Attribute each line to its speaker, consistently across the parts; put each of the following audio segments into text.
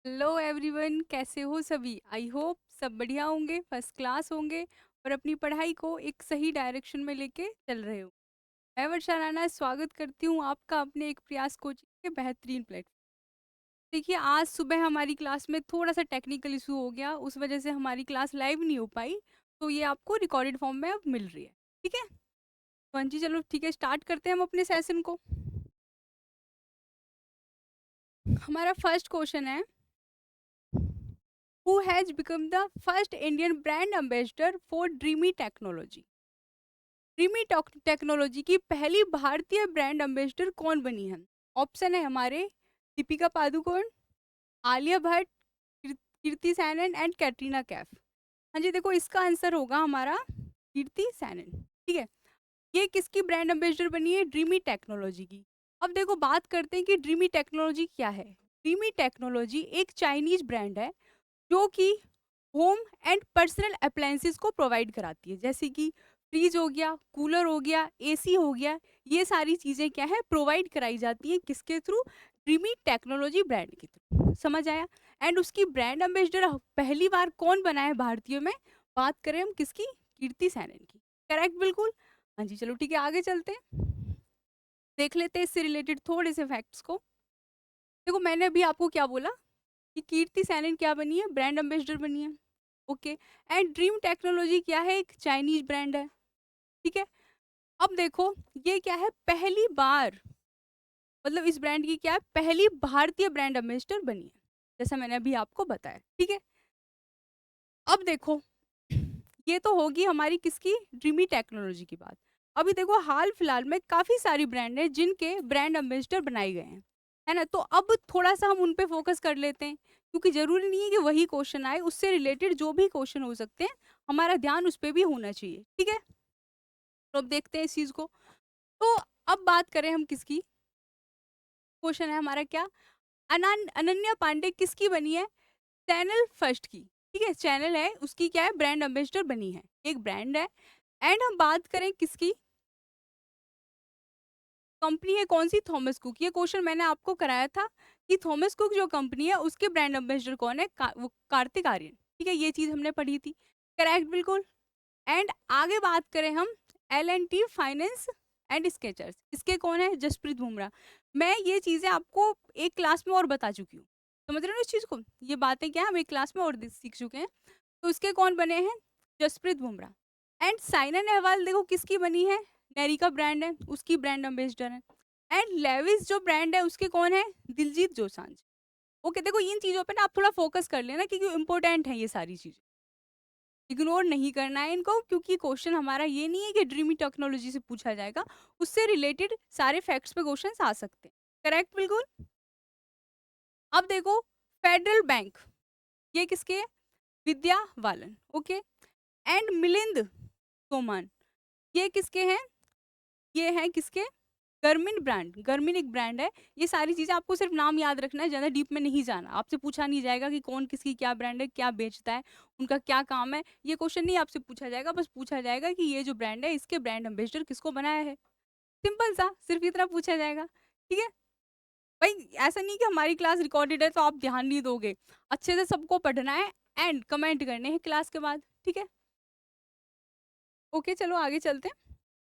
Speaker 1: Hello everyone, कैसे हो सभी। आई होप सब बढ़िया होंगे, फर्स्ट क्लास होंगे और अपनी पढ़ाई को एक सही डायरेक्शन में लेके चल रहे हो। मैं वर्षा राणा स्वागत करती हूँ आपका अपने एक प्रयास कोचिंग के बेहतरीन प्लेटफॉर्म। देखिए, आज सुबह हमारी क्लास में थोड़ा सा टेक्निकल इशू हो गया, उस वजह से हमारी क्लास लाइव नहीं हो पाई। तो ये आपको रिकॉर्डेड फॉर्म में अब मिल रही है। ठीक है, तो हाँ जी, चलो ठीक है, स्टार्ट करते हैं हम अपने सेशन को। हमारा फर्स्ट क्वेश्चन है, who has become the first Indian brand ambassador for dreamy technology. Dreamy technology की पहली भारतीय ब्रांड एम्बेसडर कौन बनी है? ऑप्शन है हमारे, दीपिका पादुकोण, आलिया भट्ट, कीर्ति सैनन एंड कैटरीना कैफ। हाँ जी, देखो इसका आंसर होगा हमारा कीर्ति सैनन। ठीक है, ये किसकी ब्रांड एम्बेसडर बनी है? ड्रीमी टेक्नोलॉजी की। अब देखो बात करते हैं कि ड्रीमी टेक्नोलॉजी क्या है। ड्रीमी टेक्नोलॉजी एक चाइनीज ब्रांड है जो कि होम एंड पर्सनल अप्लायंसेस को प्रोवाइड कराती है, जैसे कि फ्रिज हो गया, कूलर हो गया, एसी हो गया। ये सारी चीजें क्या है, प्रोवाइड कराई जाती हैं किसके थ्रू? ड्रीमी टेक्नोलॉजी ब्रांड के थ्रू। समझ आया? एंड उसकी ब्रांड एम्बेसडर पहली बार कौन बना है भारतीयों में? बात करें हम किसकी? कीर्ति सैनन की। करेक्ट, बिल्कुल। हाँ जी, चलो ठीक है, आगे चलते हैं, देख लेते हैं इससे रिलेटेड थोड़े से फैक्ट्स को। देखो मैंने अभी आपको क्या बोला कि कीर्ति सैनन क्या बनी है? ब्रांड एम्बेसडर बनी है। ओके, एंड ड्रीम टेक्नोलॉजी क्या है? एक चाइनीज ब्रांड है। ठीक है, अब देखो ये क्या है, पहली बार, मतलब इस ब्रांड की क्या है, पहली भारतीय ब्रांड एम्बेसडर बनी है, जैसा मैंने अभी आपको बताया। ठीक है, अब देखो ये तो होगी हमारी किसकी? ड्रीमी टेक्नोलॉजी की बात। अभी देखो हाल फिलहाल में काफी सारी ब्रांड है जिनके ब्रांड एम्बेसडर बनाए गए हैं, है ना। तो अब थोड़ा सा हम उन पे फोकस कर लेते हैं, क्योंकि जरूरी नहीं है कि वही क्वेश्चन आए, उससे रिलेटेड जो भी क्वेश्चन हो सकते हैं हमारा ध्यान उस पर भी होना चाहिए। ठीक है, तो अब देखते हैं इस चीज को। तो अब बात करें हम किसकी, क्वेश्चन है हमारा क्या, अनन्या पांडे किसकी बनी है? चैनल फर्स्ट की। ठीक है, चैनल है उसकी क्या है, ब्रांड एम्बेसडर बनी है, एक ब्रांड है। एंड हम बात करें किसकी, कंपनी है कौन सी? Thomas Cook. ये क्वेश्चन मैंने आपको कराया था कि थॉमस कुक जो कंपनी है उसके ब्रांड एम्बेसडर कौन है? वो कार्तिक आर्यन। ठीक है, ये चीज हमने पढ़ी थी। करेक्ट, बिल्कुल। एंड आगे बात करें हम, L and T finance and Skechers, इसके कौन है? जसप्रीत बुमराह। मैं ये चीजें आपको एक क्लास में और बता चुकी हूँ, समझ रहे हो इस चीज को? ये बातें क्या है, हम एक क्लास में और सीख चुके हैं। तो इसके कौन बने हैं? जसप्रीत बुमराह। एंड साइना नेहवाल देखो किसकी बनी है? नेरिका ब्रांड है, उसकी ब्रांड एम्बेसडर है। एंड लेविस जो ब्रांड है उसके कौन है? दिलजीत दोसांझ। ओके, देखो इन चीजों पे ना आप थोड़ा फोकस कर लेना, क्योंकि इंपॉर्टेंट है ये सारी चीजें, इग्नोर नहीं करना है इनको, क्योंकि क्वेश्चन हमारा ये नहीं है कि ड्रीमी टेक्नोलॉजी से पूछा जाएगा, उससे रिलेटेड सारे फैक्ट्स पे क्वेश्चन आ सकते हैं। करेक्ट, बिल्कुल। अब देखो, फेडरल बैंक, ये किसके है? विद्या बालन। ओके, एंड मिलिंद सोमन, ये किसके हैं? ये है किसके? गर्मिन ब्रांड। गर्मिन एक ब्रांड है। ये सारी चीजें आपको सिर्फ नाम याद रखना है, ज्यादा डीप में नहीं जाना। आपसे पूछा नहीं जाएगा कि कौन किसकी क्या ब्रांड है, क्या बेचता है, उनका क्या काम है, ये क्वेश्चन नहीं आपसे पूछा जाएगा। बस पूछा जाएगा कि ये जो ब्रांड है इसके ब्रांड एम्बेसडर किसको बनाया है। सिंपल सा, सिर्फ इतना पूछा जाएगा। ठीक है भाई, ऐसा नहीं कि हमारी क्लास रिकॉर्डेड है तो आप ध्यान नहीं दोगे, अच्छे से सबको पढ़ना है एंड कमेंट करने हैं क्लास के बाद। ठीक है, ओके, चलो आगे चलते हैं।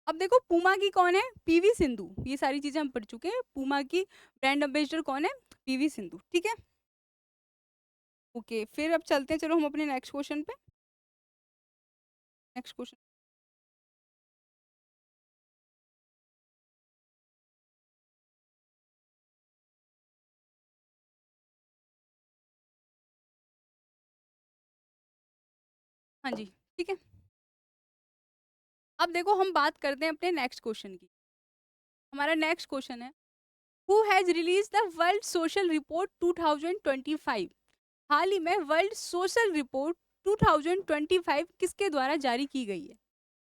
Speaker 1: अब देखो पूमा की कौन है? पीवी सिंधु। ये सारी चीजें हम पढ़ चुके हैं। पूमा की ब्रांड एम्बेसडर कौन है? पीवी सिंधु। ठीक है, ओके, फिर अब चलते हैं, चलो हम अपने नेक्स्ट क्वेश्चन पे। नेक्स्ट क्वेश्चन, हाँ जी, ठीक है। अब देखो हम बात करते हैं अपने नेक्स्ट क्वेश्चन की। हमारा नेक्स्ट क्वेश्चन है, who has release the world social report 2025। हाल ही में वर्ल्ड सोशल रिपोर्ट 2025 किसके द्वारा जारी की गई है?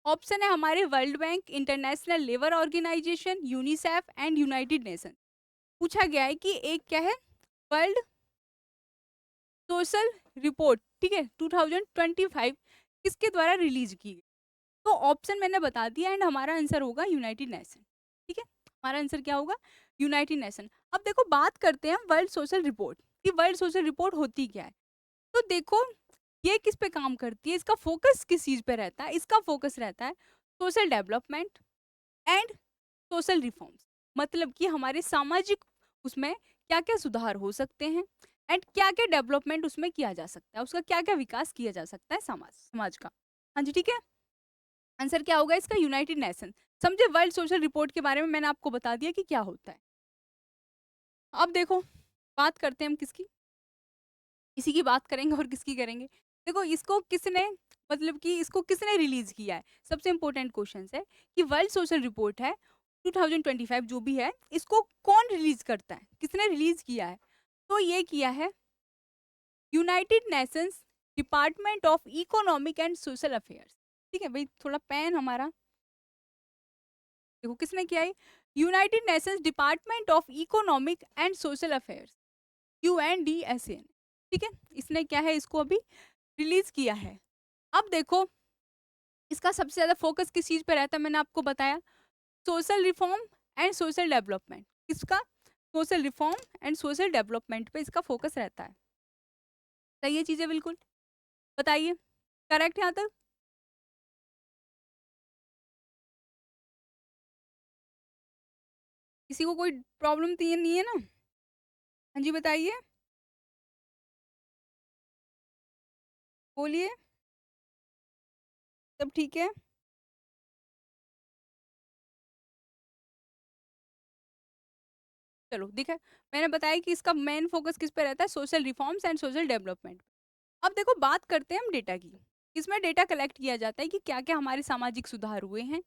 Speaker 1: ऑप्शन है हमारे, World Bank, International Labour Organization, UNICEF and United Nation. पूछा गया है कि एक क्या है, वर्ल्ड सोशल रिपोर्ट, ठीक है, 2025 किसके द्वारा रिलीज की गई। तो ऑप्शन मैंने बता दिया एंड हमारा आंसर होगा यूनाइटेड नेशन। ठीक है, हमारा आंसर क्या होगा? United nation. अब देखो बात करते हैं वर्ल्ड सोशल रिपोर्ट। कि वर्ल्ड सोशल रिपोर्ट होती क्या है। तो देखो ये किस पे काम करती है, इसका फोकस किस चीज पे रहता है, इसका फोकस रहता है social development and social reforms. मतलब कि हमारे सामाजिक उसमें क्या क्या सुधार हो सकते हैं एंड क्या क्या डेवलपमेंट उसमें किया जा सकता है, उसका क्या क्या विकास किया जा सकता है समाज समाज का। हाँ जी ठीक है। आंसर क्या होगा इसका, यूनाइटेड नेशन। समझे, वर्ल्ड सोशल रिपोर्ट के बारे में मैंने आपको बता दिया कि क्या होता है। अब देखो बात करते हैं हम किसकी, इसी की बात करेंगे और किसकी करेंगे। देखो इसको किसने, मतलब कि इसको किसने रिलीज किया है, सबसे इंपॉर्टेंट क्वेश्चन है कि वर्ल्ड सोशल रिपोर्ट है 2025 जो भी है, इसको कौन रिलीज करता है, किसने रिलीज किया है। तो ये किया है United Nations department of economic and social affairs. ठीक है भाई, थोड़ा पेन हमारा, देखो किसने किया है, United Nations department of economic and social affairs, UNDSAN। ठीक है, इसने क्या है, इसको अभी रिलीज किया है। अब देखो इसका सबसे ज्यादा फोकस किस चीज पे रहता है, मैंने आपको बताया social reform and social development. किसका, social reform and social development पे इसका फोकस रहता है। सही है चीजें बिल्कुल, बताइए करेक्ट यहाँ तक। किसी को कोई प्रॉब्लम तो नहीं है ना। हाँ जी बताइए, बोलिए, सब ठीक है। चलो दिखा, मैंने बताया कि इसका मेन फोकस किस पे रहता है, social reforms and social development. अब देखो बात करते हैं हम डेटा की। इसमें डेटा कलेक्ट किया जाता है कि क्या क्या हमारे सामाजिक सुधार हुए हैं,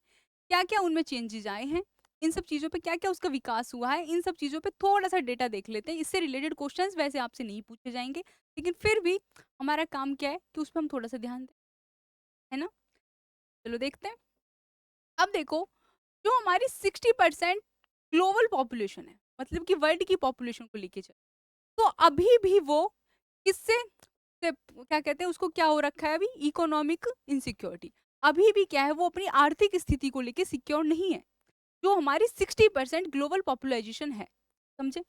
Speaker 1: क्या क्या उनमें चेंजेस आए हैं, इन सब चीज़ों पे क्या क्या उसका विकास हुआ है, इन सब चीज़ों पे थोड़ा सा डेटा देख लेते हैं। इससे रिलेटेड क्वेश्चंस वैसे आपसे नहीं पूछे जाएंगे, लेकिन फिर भी हमारा काम क्या है कि उस पर हम थोड़ा सा ध्यान दें, है ना। चलो देखते हैं। अब देखो जो हमारी 60% ग्लोबल पॉपुलेशन है, मतलब कि वर्ल्ड की पॉपुलेशन को लेके चल, तो अभी भी वो किससे से क्या कहते हैं उसको, क्या हो रखा है अभी, इकोनॉमिक इनसिक्योरिटी। अभी भी क्या है, वो अपनी आर्थिक स्थिति को लेके सिक्योर नहीं है, जो हमारी 60% ग्लोबल पॉपुलेशन है, समझे।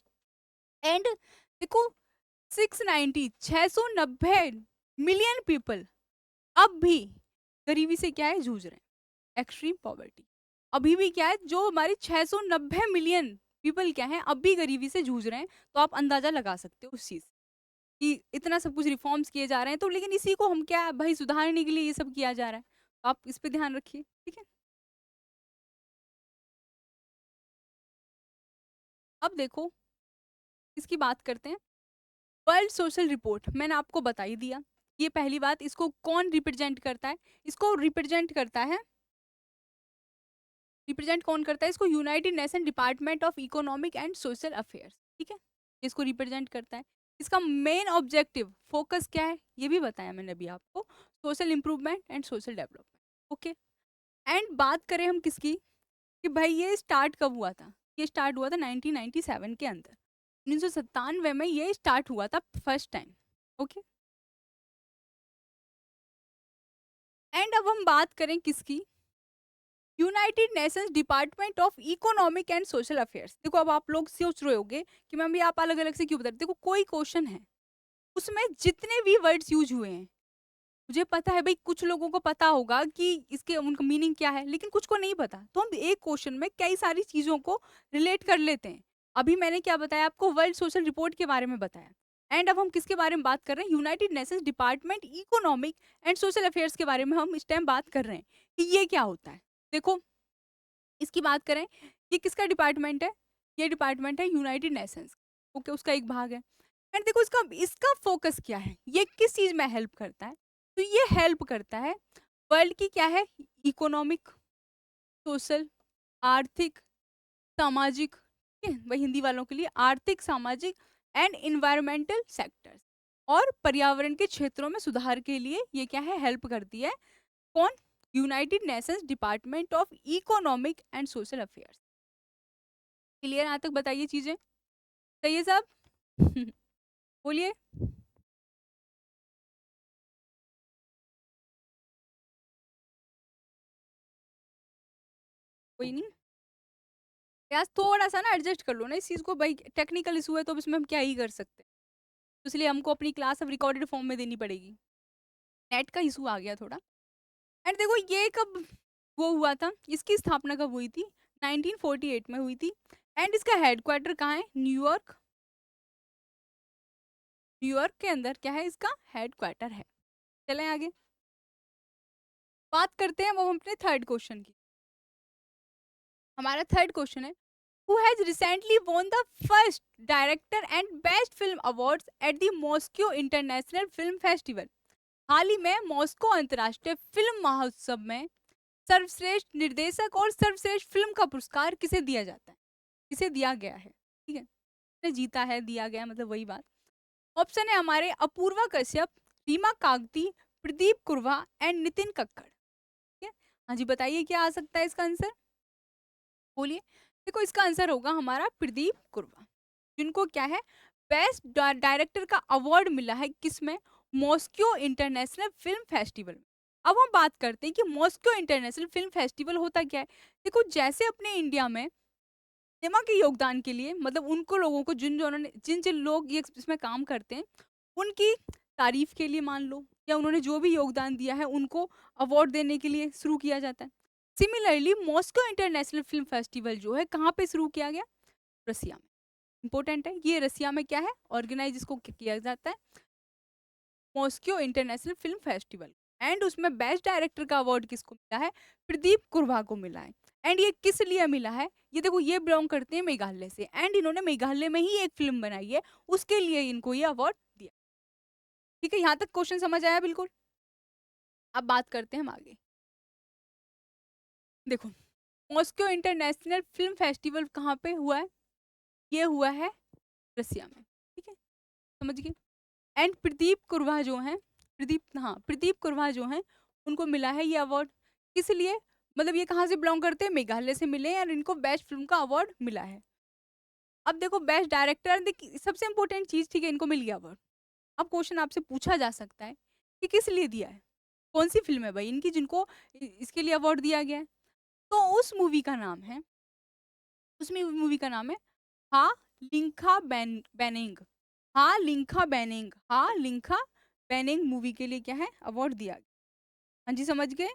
Speaker 1: एंड देखो 690 मिलियन पीपल अब भी गरीबी से क्या है जूझ रहे हैं, एक्सट्रीम पॉवर्टी। अभी भी क्या है, जो हमारे 690 मिलियन पीपल क्या है अब भी गरीबी से जूझ रहे हैं। तो आप अंदाजा लगा सकते हो उस चीज कि इतना सब कुछ रिफॉर्म्स किए जा रहे हैं, तो लेकिन इसी को हम क्या भाई सुधारने के लिए ये सब किया जा रहा है। तो आप इस पे ध्यान रखिए, ठीक है। अब देखो इसकी बात करते हैं, वर्ल्ड सोशल रिपोर्ट मैंने आपको बता ही दिया। ये पहली बात, इसको कौन रिप्रेजेंट करता है, इसको रिप्रेजेंट करता है, रिप्रेजेंट कौन करता है इसको, United nation department of economic and social affairs. ठीक है, इसको रिप्रेजेंट करता है। इसका मेन ऑब्जेक्टिव फोकस क्या है ये भी बताया मैंने अभी आपको, social improvement and social development. Okay, and बात करें हम किसकी, कि भाई ये स्टार्ट कब हुआ था, ये स्टार्ट हुआ था 1997 के अंदर, 1997 में ये स्टार्ट हुआ था फर्स्ट टाइम। ओके, एंड अब हम बात करें किसकी, United Nations department of economic and social affairs. देखो अब आप लोग सोच रहे होगे कि मैम ये आप अलग अलग से क्यों बता रहे, देखो कोई क्वेश्चन है उसमें जितने भी वर्ड्स यूज हुए हैं, मुझे पता है भाई कुछ लोगों को पता होगा कि इसके उनका मीनिंग क्या है, लेकिन कुछ को नहीं पता, तो हम एक क्वेश्चन में कई सारी चीजों को रिलेट कर लेते हैं। अभी मैंने क्या बताया आपको, वर्ल्ड सोशल रिपोर्ट के बारे में बताया। एंड अब हम किसके बारे में बात कर रहे हैं, United Nations department economic and social affairs के बारे में हम इस टाइम बात कर रहे हैं कि ये क्या होता है। देखो इसकी बात करें, ये किसका डिपार्टमेंट है, ये डिपार्टमेंट है यूनाइटेड नेशंस। ओके, उसका एक भाग है। एंड देखो इसका इसका फोकस क्या है, ये किस चीज में हेल्प करता है, तो ये हेल्प करता है वर्ल्ड की क्या है, इकोनॉमिक, सोशल, आर्थिक, सामाजिक, ठीक है वही हिंदी वालों के लिए, आर्थिक सामाजिक एंड इन्वायरमेंटल सेक्टर्स, और पर्यावरण के क्षेत्रों में सुधार के लिए ये क्या है, हेल्प करती है। कौन, United Nations department of economic and social affairs. Clear यहाँ तक, बताइए चीजें, सही है सब। बोलिए, कोई नहीं, यार थोड़ा सा ना एडजस्ट कर लो ना इस चीज को, भाई टेक्निकल इशू है तो अब इसमें हम क्या ही कर सकते हैं। तो इसलिए हमको अपनी क्लास अब रिकॉर्डेड फॉर्म में देनी पड़ेगी। नेट का इशू आ गया थोड़ा। एंड देखो ये कब वो हुआ था, इसकी स्थापना कब हुई थी? 1948 में हुई थी। एंड इसका हेडक्वार्टर कहाँ है? न्यूयॉर्क। न्यूयॉर्क के अंदर क्या है इसका हेडक्वार्टर है। चलें आगे बात करते हैं वो हम अपने थर्ड क्वेश्चन की। हमारा थर्ड क्वेश्चन है, who has recently won the first director and best film awards at the Moscow International Film Festival? हाल ही में मॉस्को अंतर्राष्ट्रीय फिल्म महोत्सव में सर्वश्रेष्ठ निर्देशक और सर्वश्रेष्ठ फिल्म का पुरस्कार किसे दिया जाता है? किसे दिया गया है? ठीक है, ने जीता है, दिया गया मतलब वही बात। ऑप्शन है हमारे अपूर्वा कश्यप, रीमा कागती, प्रदीप कुरवा एंड नितिन कक्कड़। ठीक है, हाँ जी बताइए क्या आ सकता है इसका आंसर, बोलिए। देखो इसका आंसर होगा हमारा प्रदीप कुरवा, जिनको क्या है बेस्ट डायरेक्टर का अवार्ड मिला है किसमें? मॉस्को इंटरनेशनल फिल्म फेस्टिवल में। अब हम बात करते हैं कि मॉस्को इंटरनेशनल फिल्म फेस्टिवल होता क्या है। देखो जैसे अपने इंडिया में सिनेमा के योगदान के लिए मतलब उनको लोगों को जिन जिन लोग ये इसमें काम करते हैं उनकी तारीफ के लिए मान लो, या उन्होंने जो भी योगदान दिया है उनको अवार्ड देने के लिए शुरू किया जाता है। Similarly Moscow international film festival जो है कहाँ पे शुरू किया गया? रसिया में। इंपॉर्टेंट है ये, रसिया में क्या है ऑर्गेनाइज इसको किया जाता है, Moscow international film festival. And उसमें बेस्ट डायरेक्टर का अवार्ड किसको मिला है? प्रदीप कुरवा को मिला है। एंड ये किस लिए मिला है? ये देखो ये बिलोंग करते हैं मेघालय से, एंड इन्होंने मेघालय में ही एक फिल्म बनाई है, उसके लिए इनको ये अवार्ड दिया। ठीक है, यहाँ तक क्वेश्चन समझ आया बिल्कुल। अब बात करते हैं हम आगे। देखो मॉस्को इंटरनेशनल फिल्म फेस्टिवल कहाँ पे हुआ है? ये हुआ है रसिया में। ठीक है, समझ गए। एंड प्रदीप कुरवा जो हैं, प्रदीप कुरवा जो हैं उनको मिला है ये अवार्ड। किस लिए? मतलब ये कहाँ से बिलोंग करते हैं? मेघालय से मिले हैं और इनको बेस्ट फिल्म का अवार्ड मिला है। अब देखो बेस्ट डायरेक्टर सबसे इंपॉर्टेंट चीज, ठीक है इनको मिल गया अवार्ड। अब क्वेश्चन आपसे पूछा जा सकता है कि किस लिए दिया है, कौन सी फिल्म है भाई इनकी जिनको इसके लिए अवार्ड दिया गया है? तो उस मूवी का नाम है, उस मूवी का नाम है हा लिंखा बैनिंग। हा लिंखा बैनिंग मूवी के लिए क्या है अवार्ड दिया गया। हाँ जी समझ गए,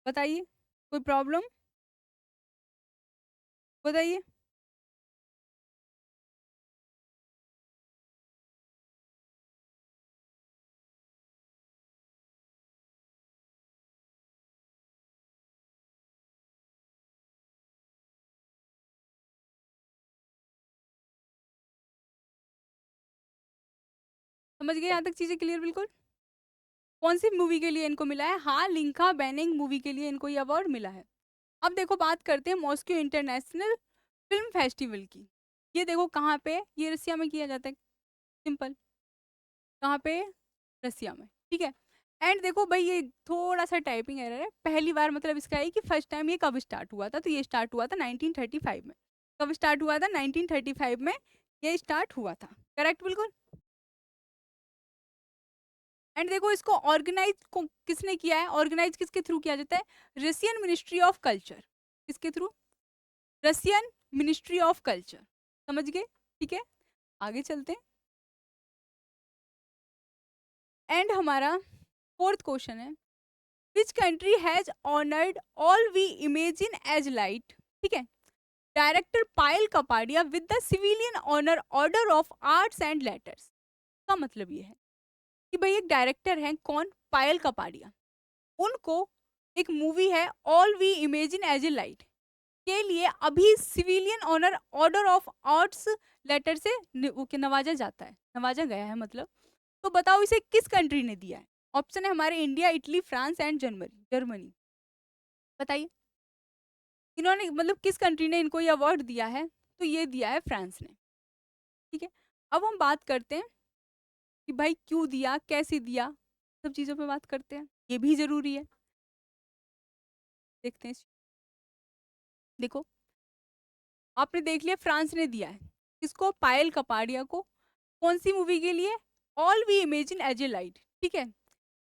Speaker 1: बताइए कोई प्रॉब्लम, बताइए। समझ गए यहाँ तक चीजें क्लियर बिल्कुल? कौन सी मूवी के लिए इनको मिला है? हाँ लिंका बैनिंग मूवी के लिए इनको ये अवार्ड मिला है। अब देखो बात करते हैं मॉस्को इंटरनेशनल फिल्म फेस्टिवल की। ये देखो कहाँ पे, ये रसिया में किया जाता है, सिंपल। कहाँ पे? रसिया में। ठीक है, एंड देखो भाई ये थोड़ा सा टाइपिंग एरर है, पहली बार मतलब इसका है कि फर्स्ट टाइम ये कब स्टार्ट हुआ था, तो ये स्टार्ट हुआ था 1935 में। कब स्टार्ट हुआ था? 1935 में ये स्टार्ट हुआ था, करेक्ट बिल्कुल। एंड देखो इसको ऑर्गेनाइज को किसने किया है? ऑर्गेनाइज किसके थ्रू किया जाता है? Russian ministry of culture. किसके through? Russian ministry of culture. समझ गए? ठीक है, आगे चलते हैं। एंड हमारा फोर्थ क्वेश्चन है, which country has honoured All We Imagine As Light? ठीक है, director Payal Kapadia with the civilian honour Order of Arts and Letters. का मतलब ये है कि भाई एक डायरेक्टर हैं कौन? पायल कपाडिया। उनको एक मूवी है All We Imagine As A Light के लिए अभी civilian honour Order of Arts letter से नवाजा जाता है, नवाजा गया है मतलब। तो बताओ इसे किस कंट्री ने दिया है? ऑप्शन है हमारे India, Italy, France and Germany. Germany, बताइए इन्होंने मतलब किस कंट्री ने इनको ये अवार्ड दिया है? तो ये दिया है फ्रांस ने। ठीक है, अब हम बात करते हैं कि भाई क्यों दिया, कैसे दिया, सब चीजों पे बात करते हैं, ये भी जरूरी है। देखते हैं, देखो आपने देख लिया फ्रांस ने दिया है किसको? पायल कपाडिया को। कौन सी मूवी के लिए? All We Imagine As A Light. ठीक है,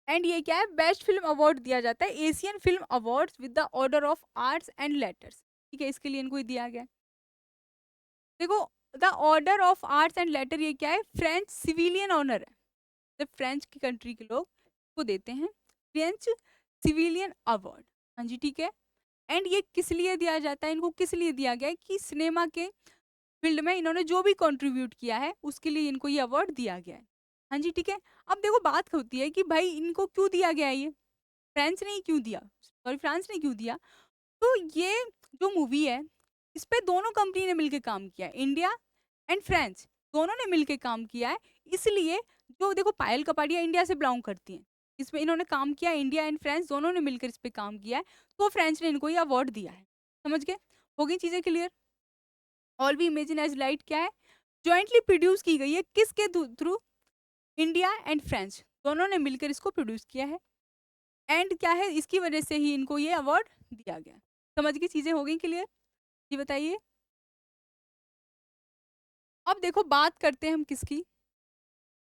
Speaker 1: एंड ये क्या है? बेस्ट फिल्म अवार्ड दिया जाता है Asian film awards with the order of Arts and letters. ठीक है, इसके लिए इनको दिया गया है। देखो the order of Arts and later, ये क्या है? फ्रेंच सिविलियन ऑनर है। जब फ्रेंच की कंट्री के लोग को देते हैं फ्रेंच सिविलियन अवार्ड। हाँ जी, ठीक है। एंड ये किस लिए दिया जाता है? इनको किस लिए दिया गया है? कि सिनेमा के फील्ड में इन्होंने जो भी कंट्रीब्यूट किया है उसके लिए इनको ये अवार्ड दिया गया है। हाँ जी, ठीक है। अब देखो बात होती है कि भाई इनको क्यों दिया गया है ये? फ्रेंच ने ही क्यों दिया? सॉरी, फ्रांस ने क्यों दिया? तो ये जो मूवी है इस पे दोनों कंपनी ने मिलकर काम किया है, इंडिया एंड फ्रांस दोनों ने मिलकर काम किया है। इसलिए जो देखो पायल कपाड़िया इंडिया से बिलोंग करती हैं, इसमें इन्होंने काम किया, इंडिया एंड फ्रांस दोनों ने मिलकर इस पे काम किया है, तो फ्रांस ने इनको ये अवार्ड दिया है। समझ गए? हो गई चीजें clear? All We Imagine As Light क्या है? जॉइंटली प्रोड्यूस की गई है, किसके थ्रू? इंडिया एंड फ्रांस दोनों ने मिलकर इसको प्रोड्यूस किया है। एंड क्या है, इसकी वजह से ही इनको ये अवार्ड दिया गया। समझ गई? चीजें हो गई क्लियर? जी बताइए। अब देखो बात करते हैं हम किसकी?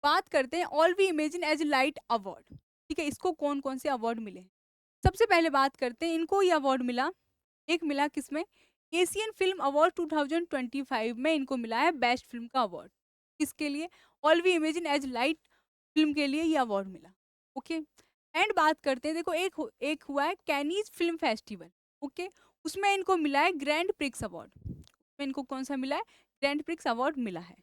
Speaker 1: बात करते हैं All We Imagine As Light award. ठीक है, इसको कौन कौन से अवार्ड मिले हैं? सबसे पहले बात करते हैं, इनको ये अवार्ड मिला, एक मिला किसमें? एशियन फिल्म अवार्ड 2025 में इनको मिला है बेस्ट फिल्म का अवार्ड। किसके लिए? All We Imagine As Light film के लिए ये अवार्ड मिला। ओके। एंड बात करते हैं, देखो एक हुआ है कैनीज फिल्म फेस्टिवल। ओके, उसमें इनको मिला है ग्रैंड प्रिक्स अवार्ड। उसमें इनको कौन सा मिला है? ग्रैंड प्रिक्स अवार्ड मिला है।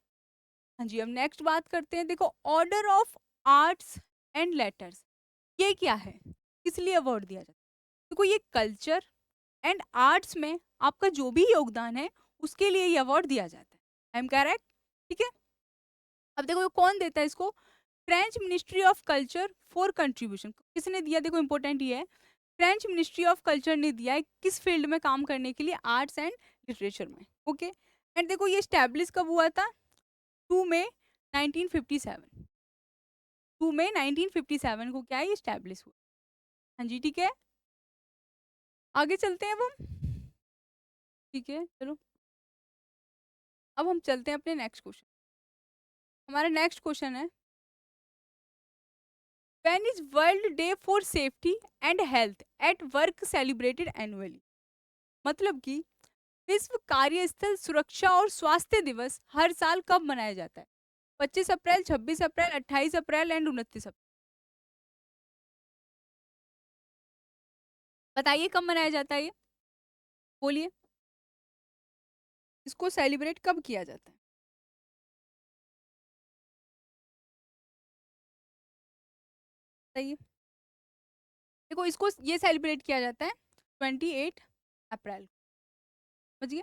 Speaker 1: हाँ जी, अब नेक्स्ट बात करते हैं, देखो order of Arts and letters, ये क्या है? किस लिए अवार्ड दिया जाता है? देखो ये कल्चर एंड आर्ट्स में आपका जो भी योगदान है उसके लिए ये अवार्ड दिया जाता है। I am correct? ठीक है। अब देखो ये कौन देता है इसको? French ministry of culture for contribution. किसने दिया? देखो इंपॉर्टेंट ये है, फ्रेंच मिनिस्ट्री ऑफ कल्चर ने दिया है, किस फील्ड में काम करने के लिए? आर्ट्स एंड लिटरेचर में। ओके। एंड देखो ये स्टैब्लिश कब हुआ था? 2 मई 1957। 2 मई 1957 को क्या है, ये स्टैब्लिश हुआ। हाँ जी, ठीक है। आगे चलते हैं अब हम। ठीक है, चलो अब हम चलते हैं अपने नेक्स्ट क्वेश्चन। हमारा नेक्स्ट क्वेश्चन है, when is world day for safety and health at work celebrated annually? मतलब कि विश्व कार्यस्थल सुरक्षा और स्वास्थ्य दिवस हर साल कब मनाया जाता है? 25 अप्रैल, 26 अप्रैल, 28 अप्रैल एंड 29 अप्रैल। बताइए कब मनाया जाता है ये? बोलिए, इसको सेलिब्रेट कब किया जाता है? बताइए। देखो इसको ये सेलिब्रेट किया जाता है 28 अप्रैल। समझिए?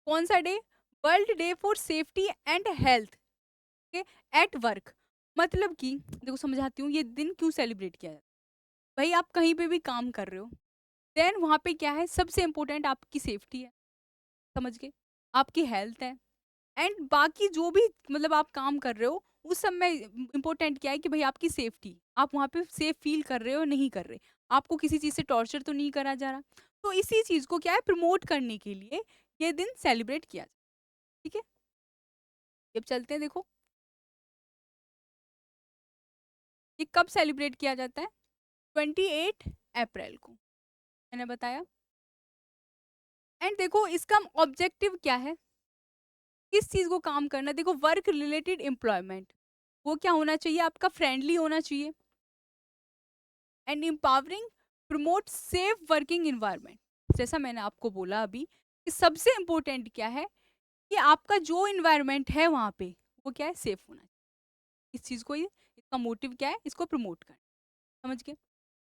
Speaker 1: कौन सा day? World day for safety and health के एट वर्क। मतलब कि देखो समझाती हूँ ये दिन क्यों सेलिब्रेट किया जाता है। भाई आप कहीं पे भी काम कर रहे हो, देन वहाँ पे क्या है, सबसे इम्पोर्टेंट आपकी सेफ्टी है। समझ गए? आपकी हेल्थ है। एंड बाकी जो भी मतलब आप काम कर रहे हो उस समय इम्पोर्टेंट क्या है कि भाई आपकी सेफ्टी, आप वहाँ पे सेफ फील कर रहे हो नहीं कर रहे, आपको किसी चीज़ से टॉर्चर तो नहीं करा जा रहा। तो इसी चीज़ को क्या है, प्रमोट करने के लिए ये दिन सेलिब्रेट किया जाए। ठीक है, अब चलते हैं, देखो ये कब सेलिब्रेट किया जाता है? 28 अप्रैल को, मैंने बताया। एंड देखो इसका ऑब्जेक्टिव क्या है, किस चीज को काम करना? देखो वर्क रिलेटेड एम्प्लॉयमेंट, वो क्या होना चाहिए आपका? फ्रेंडली होना चाहिए। And empowering promote safe working environment. जैसा मैंने आपको बोला अभी कि सबसे इम्पोर्टेंट क्या है कि आपका जो इन्वायरमेंट है वहाँ पे वो क्या है, सेफ होना चाहिए। इस चीज को इसका मोटिव क्या है, इसको प्रमोट करना। समझ गए?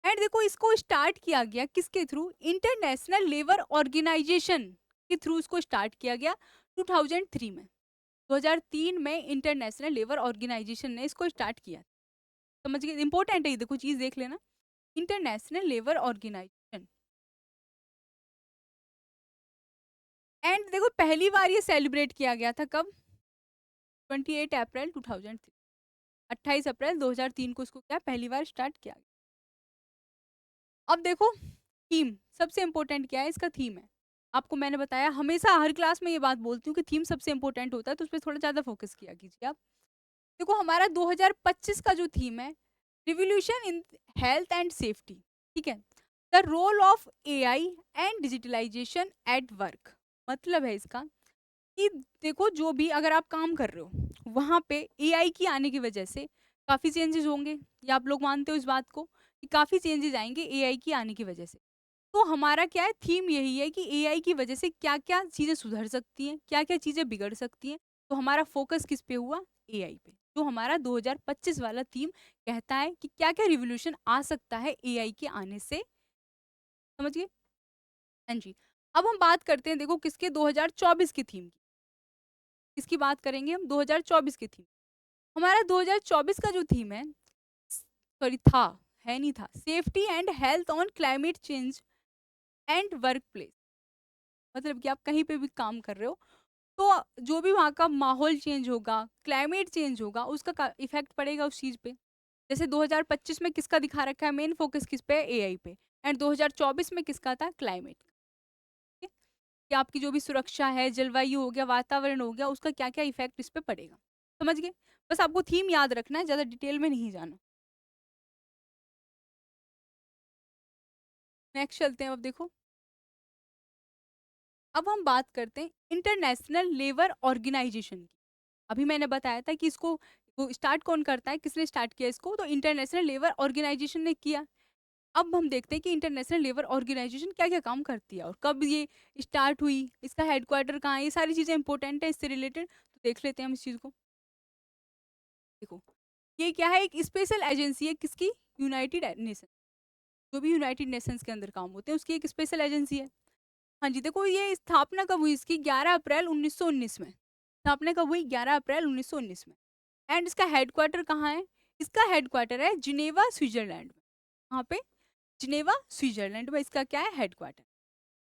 Speaker 1: एंड देखो इसको स्टार्ट किया गया किसके थ्रू? इंटरनेशनल लेबर ऑर्गेनाइजेशन के थ्रू इसको स्टार्ट किया गया 2003 में। 2003 में इंटरनेशनल लेबर ऑर्गेनाइजेशन ने इसको स्टार्ट किया। समझ गए? इंपॉर्टेंट है ये, देखो चीज देख लेना, इंटरनेशनल लेबर ऑर्गेनाइजेशन। एंड देखो पहली बार ये सेलिब्रेट किया गया था कब? 28 अप्रैल 2003। 28 अप्रैल 2003 को इसको क्या पहली बार स्टार्ट किया गया। अब देखो थीम, सबसे इंपॉर्टेंट क्या है, इसका थीम है। आपको मैंने बताया हमेशा हर क्लास में ये बात बोलती हूँ कि थीम सबसे इंपॉर्टेंट होता है, तो उस पर थोड़ा ज्यादा फोकस किया कीजिए आप। देखो हमारा 2025 का जो थीम है, revolution in health and safety. ठीक है, the role of AI and digitalisation at work. मतलब है इसका कि देखो जो भी अगर आप काम कर रहे हो वहाँ पे एआई की आने की वजह से काफ़ी चेंजेस होंगे, या आप लोग मानते हो इस बात को कि काफ़ी चेंजेस आएँगे एआई की आने की वजह से। तो हमारा क्या है, थीम यही है कि एआई की वजह से क्या-क्या चीज़ें सुधर सकती हैं, क्या-क्या चीज़ें बिगड़ सकती हैं। तो हमारा फ़ोकस किस पे हुआ? एआई पे। तो हमारा 2025 वाला थीम कहता है कि क्या-क्या रिवॉल्यूशन आ सकता है एआई के आने से, समझ गए? हाँ जी। अब हम बात करते हैं देखो किसके, 2024 की थीम की। किसकी बात करेंगे हम? 2024 की थीम। हमारा 2024 का जो थीम है, सॉरी था, है नहीं था, safety and health on climate change and work place. मतलब कि आप कहीं पे भी काम कर रहे हो तो जो भी वहाँ का माहौल चेंज होगा, क्लाइमेट चेंज होगा, उसका इफेक्ट पड़ेगा उस चीज पे। जैसे 2025 में किसका दिखा रखा है, मेन फोकस किस पे है? एआई पे। एंड 2024 में किसका था? क्लाइमेट। ठीक है? कि आपकी जो भी सुरक्षा है, जलवायु हो गया, वातावरण हो गया, उसका क्या क्या इफेक्ट इस पे पड़ेगा। समझ गए? बस आपको थीम याद रखना है, ज्यादा डिटेल में नहीं जाना। नेक्स्ट चलते हैं, अब देखो। अब हम बात करते हैं इंटरनेशनल लेबर ऑर्गेनाइजेशन की। अभी मैंने बताया था कि इसको वो स्टार्ट कौन करता है, किसने स्टार्ट किया इसको? तो इंटरनेशनल लेबर ऑर्गेनाइजेशन ने किया। अब हम देखते हैं कि इंटरनेशनल लेबर ऑर्गेनाइजेशन क्या-क्या काम करती है और कब ये स्टार्ट हुई, इसका हेडक्वार्टर कहाँ है, ये सारी चीज़ें इंपॉर्टेंट है इससे रिलेटेड, तो देख लेते हैं हम इस चीज़ को। देखो, ये क्या है, एक स्पेशल एजेंसी है किसकी? United nation. जो भी यूनाइटेड नेशंस के अंदर काम होते हैं उसकी एक स्पेशल एजेंसी है। हाँ जी, देखो ये स्थापना कब हुई इसकी? 11 अप्रैल 1919 में। स्थापना कब हुई? 11 अप्रैल 1919 में। एंड इसका हेडक्वार्टर कहाँ है? इसका हेडक्वार्टर है जिनेवा, स्विट्जरलैंड में। कहाँ पे? जिनेवा, स्विट्जरलैंड में इसका क्या है? हेडक्वार्टर।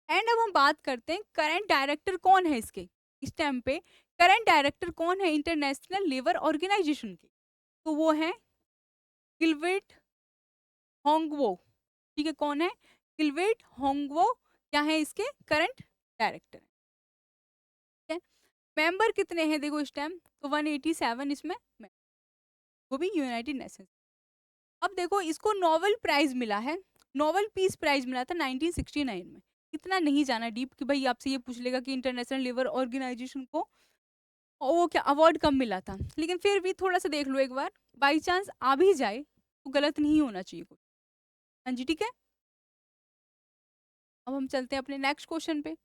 Speaker 1: एंड अब हम बात करते हैं करंट डायरेक्टर कौन है इसके, इस टाइम पे करंट डायरेक्टर कौन है इंटरनेशनल लेबर ऑर्गेनाइजेशन के? तो वो है गिलबर्ट होंगवो। ठीक है, कौन है? गिलबर्ट होंगवो क्या है इसके करंट डायरेक्टर। ठीक है, मेंबर कितने हैं देखो इस टाइम? तो 187 इसमें वो भी यूनाइटेड नेशन। अब देखो इसको नोबेल प्राइज मिला है, नोबेल पीस प्राइज मिला था 1969 में। इतना नहीं जाना डीप कि भाई आपसे ये पूछ लेगा कि इंटरनेशनल लेबर ऑर्गेनाइजेशन को वो क्या अवार्ड कब मिला था, लेकिन फिर भी थोड़ा सा देख लो एक बार, बाई चांस आ भी जाए तो गलत नहीं होना चाहिए कुछ। हाँ जी, ठीक है। अब हम चलते हैं अपने नेक्स्ट क्वेश्चन पे।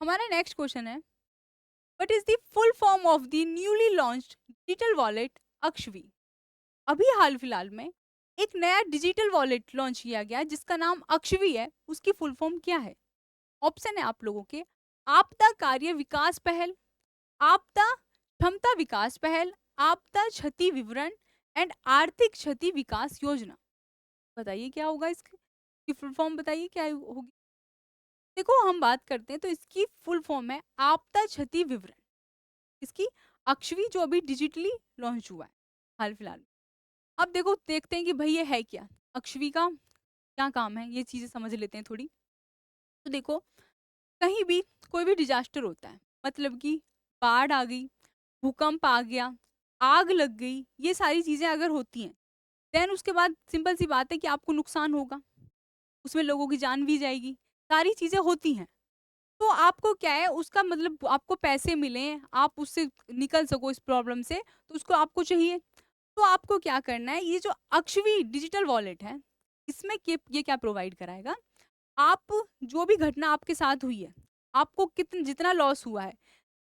Speaker 1: हमारा नेक्स्ट क्वेश्चन है, what is the full form of the newly launched digital wallet अक्षवी? अभी हाल फिलहाल में एक नया डिजिटल वॉलेट लॉन्च किया गया जिसका नाम अक्षवी है, उसकी फुल फॉर्म क्या है? ऑप्शन है आप लोगों के, आपदा कार्य विकास पहल, आपदा क्षमता विकास पहल, आपदा क्षति विवरण एंड आर्थिक क्षति विकास योजना। बताइए क्या होगा इसकी फुल फॉर्म, बताइए क्या होगी? देखो हम बात करते हैं तो इसकी फुल फॉर्म है आपदा क्षति विवरण। इसकी अक्षवी जो अभी डिजिटली लॉन्च हुआ है हाल फिलहाल में। अब देखो देखते हैं कि भाई ये है क्या, अक्षवी का क्या काम है, ये चीजें समझ लेते हैं थोड़ी। तो देखो, कहीं भी कोई भी डिजास्टर होता है, मतलब कि बाढ़ आ गई, भूकंप आ गया, आग लग गई, ये सारी चीजें अगर होती हैं, देन उसके बाद सिंपल सी बात है कि आपको नुकसान होगा, उसमें लोगों की जान भी जाएगी, सारी चीजें होती हैं। तो आपको क्या है, उसका मतलब आपको पैसे मिलें, आप उससे निकल सको इस प्रॉब्लम से, तो उसको आपको चाहिए। तो आपको क्या करना है, ये जो अक्षवी डिजिटल वॉलेट है, इसमें ये क्या प्रोवाइड कराएगा, आप जो भी घटना आपके साथ हुई है, आपको कितना जितना लॉस हुआ है,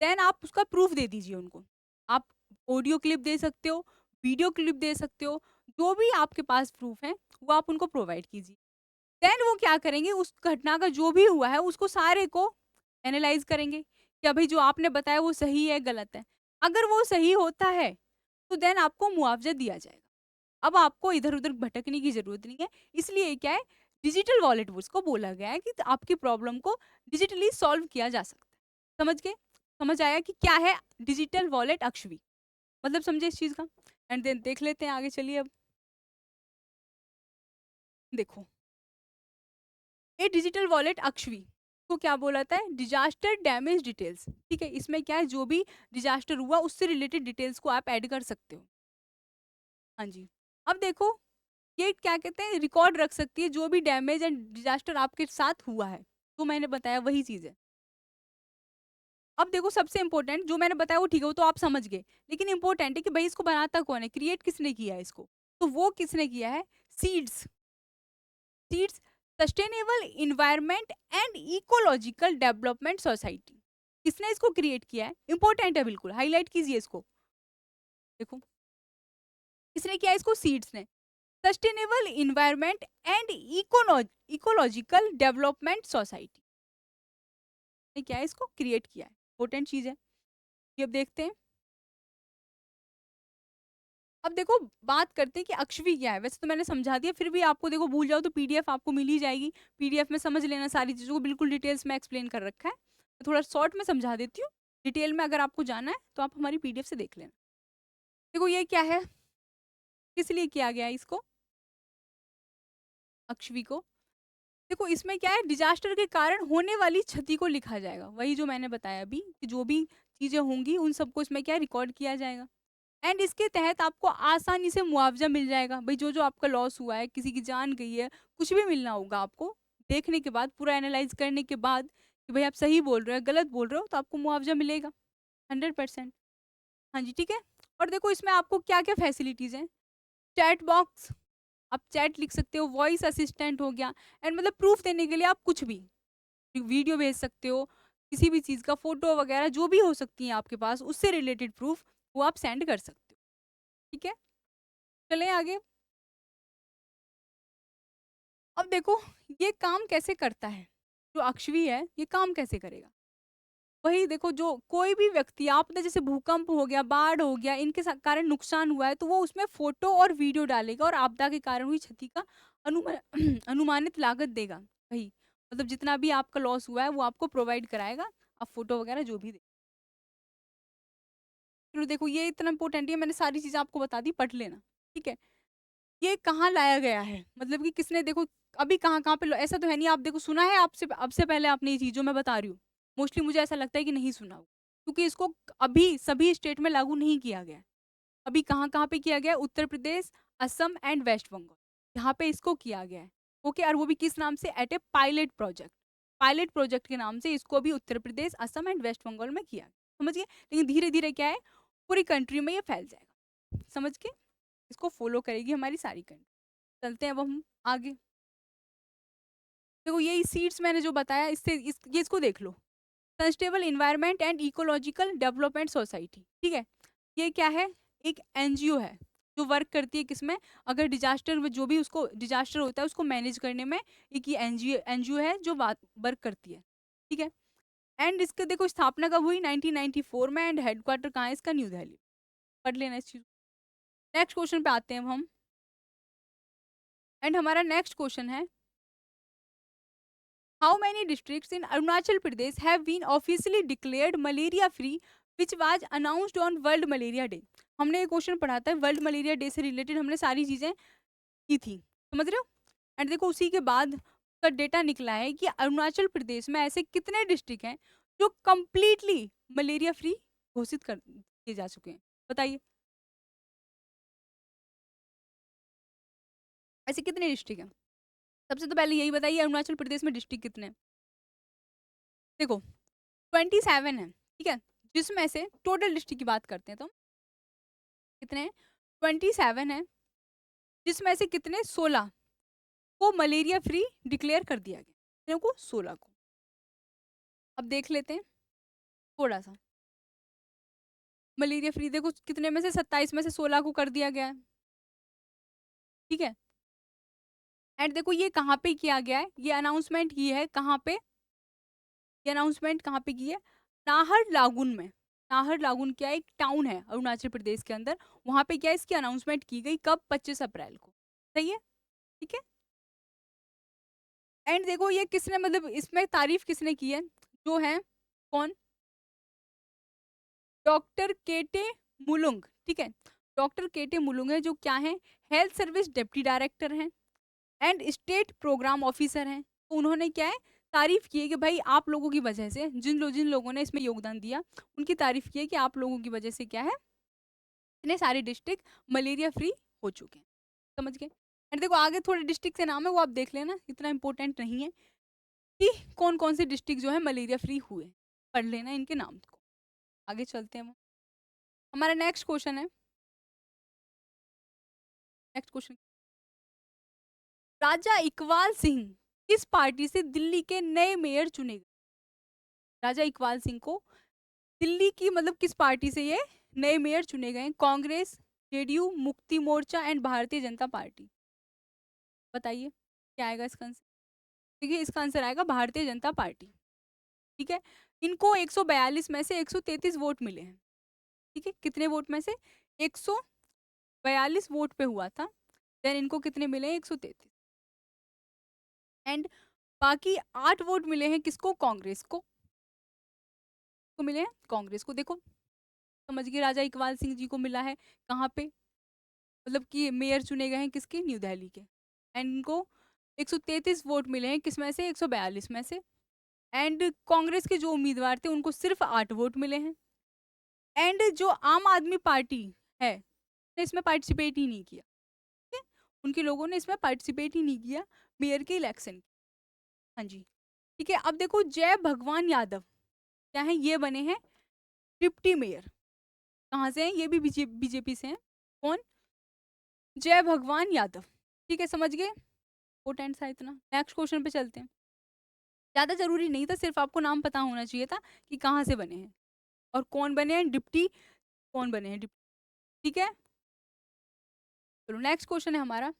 Speaker 1: देन आप उसका प्रूफ दे दीजिए उनको। आप ऑडियो क्लिप दे सकते हो, वीडियो क्लिप दे सकते हो, जो भी आपके पास प्रूफ है वो आप उनको प्रोवाइड कीजिए। देन वो क्या करेंगे, उस घटना का जो भी हुआ है उसको सारे को एनालाइज करेंगे, क्या भाई जो आपने बताया वो सही है गलत है। अगर वो सही होता है तो देन आपको मुआवजा दिया जाएगा। अब आपको इधर-उधर भटकने की ज़रूरत नहीं है। इसलिए क्या है, डिजिटल वॉलेट उसको बोला गया है कि आपकी प्रॉब्लम को डिजिटली सॉल्व किया जा सकता है। समझ गए? समझ आया कि क्या है डिजिटल वॉलेट अक्षवी? मतलब समझे इस चीज़ का? एंड देन देख लेते हैं आगे, चलिए अब। देखो, ये डिजिटल वॉलेट अक्षवी को क्या बोला था? Disaster damage details. ठीक है? इसमें क्या है, जो भी डिजास्टर हुआ उससे रिलेटेड डिटेल्स को आप ऐड कर सकते हो। हाँ जी। अब देखो, ये क्या कहते हैं, रिकॉर्ड रख सकती है जो भी डैमेज एंड डिजास्टर आपके साथ हुआ है। तो मैंने बताया वही चीज़ है। अब देखो सबसे इंपॉर्टेंट जो मैंने बताया वो ठीक है, वो तो आप समझ गए, लेकिन इंपॉर्टेंट है कि भाई इसको बनाता कौन है, क्रिएट किसने किया है इसको, तो वो किसने किया है, seeds. Seeds sustainable environment and ecological development society, किसने इसको क्रिएट किया है, इंपॉर्टेंट है, बिल्कुल हाईलाइट कीजिए इसको। देखो किसने किया है इसको, सीड्स ने। Sustainable environment and ecological development society ने क्या है, इसको क्रिएट किया है, इंपॉर्टेंट चीज है ये। अब देखते हैं, अब देखो बात करते हैं कि अक्षवी क्या है। वैसे तो मैंने समझा दिया, फिर भी आपको देखो भूल जाओ तो पीडीएफ आपको मिल ही जाएगी, पीडीएफ में समझ लेना सारी चीजों को, बिल्कुल डिटेल्स में एक्सप्लेन कर रखा है। तो थोड़ा शॉर्ट में समझा देती हूँ, डिटेल में अगर आपको जाना है तो आप हमारी पीडीएफ से देख लेना। देखो ये क्या है, किस लिए किया गया है इसको, अक्षवी को। देखो इसमें क्या है, डिजास्टर के कारण होने वाली क्षति को लिखा जाएगा, वही जो मैंने बताया अभी कि जो भी चीजें होंगी उन सबको इसमें क्या है, रिकॉर्ड किया जाएगा। एंड इसके तहत आपको आसानी से मुआवजा मिल जाएगा, भाई जो जो आपका लॉस हुआ है, किसी की जान गई है, कुछ भी मिलना होगा आपको, देखने के बाद, पूरा एनालाइज करने के बाद कि भाई आप सही बोल रहे हो गलत बोल रहे हो, तो आपको मुआवजा मिलेगा 100%। हाँ जी ठीक है। और देखो इसमें आपको क्या क्या फैसिलिटीज हैं, चैट बॉक्स, आप चैट लिख सकते हो, वॉइस असिस्टेंट हो गया, एंड मतलब प्रूफ देने के लिए आप कुछ भी वीडियो भेज सकते हो, किसी भी चीज़ का फोटो वगैरह जो भी हो सकती है आपके पास उससे रिलेटेड प्रूफ, वो आप सेंड कर सकते हो। ठीक है, चलें आगे। अब देखो ये काम कैसे करता है, जो अक्षवी है ये काम कैसे करेगा, वही देखो, जो कोई भी व्यक्ति आपने जैसे भूकंप हो गया, बाढ़ हो गया, इनके कारण नुकसान हुआ है, तो वो उसमें फोटो और वीडियो डालेगा और आपदा के कारण हुई क्षति का अनुमानित लागत देगा, वही मतलब जितना भी आपका लॉस हुआ है वो आपको प्रोवाइड कराएगा, आप फोटो वगैरह जो भी दे। चलो देखो ये इतना इंपॉर्टेंट है, मैंने सारी चीजें आपको बता दी, पढ़ लेना। ठीक है, ये कहाँ लाया गया है, मतलब कि किसने, देखो अभी कहाँ कहाँ पे ऐसा तो है नहीं, आप देखो सुना है आपसे, अब से पहले आपने ये चीज जो मैं बता रही हूँ, मोस्टली मुझे ऐसा लगता है कि नहीं सुना हो, क्योंकि इसको अभी सभी स्टेट में लागू नहीं किया गया है। अभी कहाँ कहाँ पे किया गया है, उत्तर प्रदेश, असम एंड वेस्ट बंगाल, यहाँ पे इसको किया गया है। ओके, और वो भी किस नाम से, एट ए पायलट प्रोजेक्ट, पायलट प्रोजेक्ट के नाम से इसको अभी उत्तर प्रदेश, असम एंड वेस्ट बंगाल में किया गया, समझ गए। लेकिन धीरे धीरे क्या है, पूरी कंट्री में ये फैल जाएगा, समझ के, इसको फॉलो करेगी हमारी सारी कंट्री। चलते हैं अब हम आगे। देखो यही सीड्स मैंने जो बताया, इससे ये इसको देख लो, sustainable environment and ecological development society. ठीक है, ये क्या है, एक एनजीओ है जो वर्क करती है किसमें, अगर डिजास्टर में जो भी उसको डिजास्टर होता है उसको मैनेज करने में, एक ये एनजीओ एनजीओ है जो वर्क करती है। ठीक है, एंड इसके देखो स्थापना कब हुई, 1994 में, एंड हेडक्वार्टर कहाँ है इसका, न्यू दिल्ली। पढ़ लेना इस चीज। नेक्स्ट क्वेश्चन पे आते हैं अब हम, एंड हमारा नेक्स्ट क्वेश्चन है, How many districts in Arunachal Pradesh have been officially declared malaria free, which was announced on World Malaria Day? हमने ये क्वेश्चन पढ़ा था, वर्ल्ड मलेरिया डे से रिलेटेड हमने सारी चीजें की थी, समझ रहे हो। एंड देखो उसी के बाद का डेटा निकला है कि अरुणाचल प्रदेश में ऐसे कितने डिस्ट्रिक्ट हैं जो कंप्लीटली मलेरिया फ्री घोषित कर किए जा चुके हैं, बताइए ऐसे कितने डिस्ट्रिक्ट हैं। सबसे तो पहले यही बताइए अरुणाचल प्रदेश में डिस्ट्रिक्ट कितने हैं। देखो 27 है, ठीक है, जिसमें से टोटल डिस्ट्रिक्ट की बात करते हैं तो कितने हैं, 27 है, जिसमें से कितने, 16 को मलेरिया फ्री डिक्लेयर कर दिया गया, कितने को, 16 को। अब देख लेते हैं थोड़ा सा, मलेरिया फ्री देखो कितने में से, 27 में से 16 को कर दिया गया है। ठीक है, एंड देखो ये कहाँ पे किया गया है, ये अनाउंसमेंट की है कहाँ पे, ये अनाउंसमेंट कहाँ पे की है, नाहरलागुन में। नाहरलागुन क्या है, एक टाउन है अरुणाचल प्रदेश के अंदर, वहां पे क्या है, इसकी अनाउंसमेंट की गई कब, 25 अप्रैल को। सही है, ठीक है। एंड देखो ये किसने, मतलब इसमें तारीफ किसने की है, जो है कौन, डॉक्टर केटे मुलुंग। ठीक है, डॉक्टर केटे मुलुंग है, जो क्या है, हेल्थ सर्विस डिप्टी डायरेक्टर हैं एंड स्टेट प्रोग्राम ऑफिसर हैं। तो उन्होंने क्या है, तारीफ की है कि भाई आप लोगों की वजह से, जिन लोगों ने इसमें योगदान दिया, उनकी तारीफ की है कि आप लोगों की वजह से क्या है, इतने सारे डिस्ट्रिक्ट मलेरिया फ्री हो चुके हैं, समझ गए। एंड देखो आगे थोड़े डिस्ट्रिक्ट के नाम है, वो आप देख लेना, इतना इंपॉर्टेंट नहीं है कि कौन कौन से डिस्ट्रिक्ट जो है मलेरिया फ्री हुए। पढ़ लेना इनके नाम को। आगे चलते हैं। हमारा नेक्स्ट क्वेश्चन है, नेक्स्ट क्वेश्चन, राजा इकबाल सिंह किस पार्टी से दिल्ली के नए मेयर चुने गए? राजा इकबाल सिंह को दिल्ली की मतलब किस पार्टी से ये नए मेयर चुने गए? Congress, JDU, Mukti Morcha and Bharatiya Janata party. बताइए क्या आएगा इसका आंसर? देखिए इसका आंसर आएगा भारतीय जनता पार्टी। ठीक है, इनको 142 में से 133 वोट मिले हैं। ठीक है, कितने वोट में से? 142 वोट पे हुआ था, देन इनको कितने मिले? 133। एंड बाकी 8 वोट मिले हैं किसको? कांग्रेस को मिले हैं, कांग्रेस को। देखो समझ गए, राजा इकबाल सिंह जी को मिला है कहाँ पे, मतलब कि मेयर चुने गए हैं किसके? न्यू दिल्ली के। एंड इनको 133 वोट मिले हैं किस में से? 142 में से। एंड कांग्रेस के जो उम्मीदवार थे उनको सिर्फ 8 वोट मिले हैं। एंड जो आम आदमी पार्टी है ने इसमें पार्टिसिपेट ही नहीं किया। ठीक है, उनके लोगों ने इसमें पार्टिसिपेट ही नहीं किया मेयर के इलेक्शन। हाँ जी। ठीक है, अब देखो जय भगवान यादव क्या है? ये बने हैं डिप्टी मेयर। कहाँ से हैं? ये भी बीजेपी से हैं। कौन? जय भगवान यादव। ठीक है, समझ गए? इंपॉर्टेंट था इतना। नेक्स्ट क्वेश्चन पे चलते हैं। ज्यादा जरूरी नहीं था, सिर्फ आपको नाम पता होना चाहिए था कि कहाँ से बने हैं और कौन बने हैं डिप्टी, कौन बने हैं डिप्टी। ठीक है, चलो नेक्स्ट क्वेश्चन है हमारा,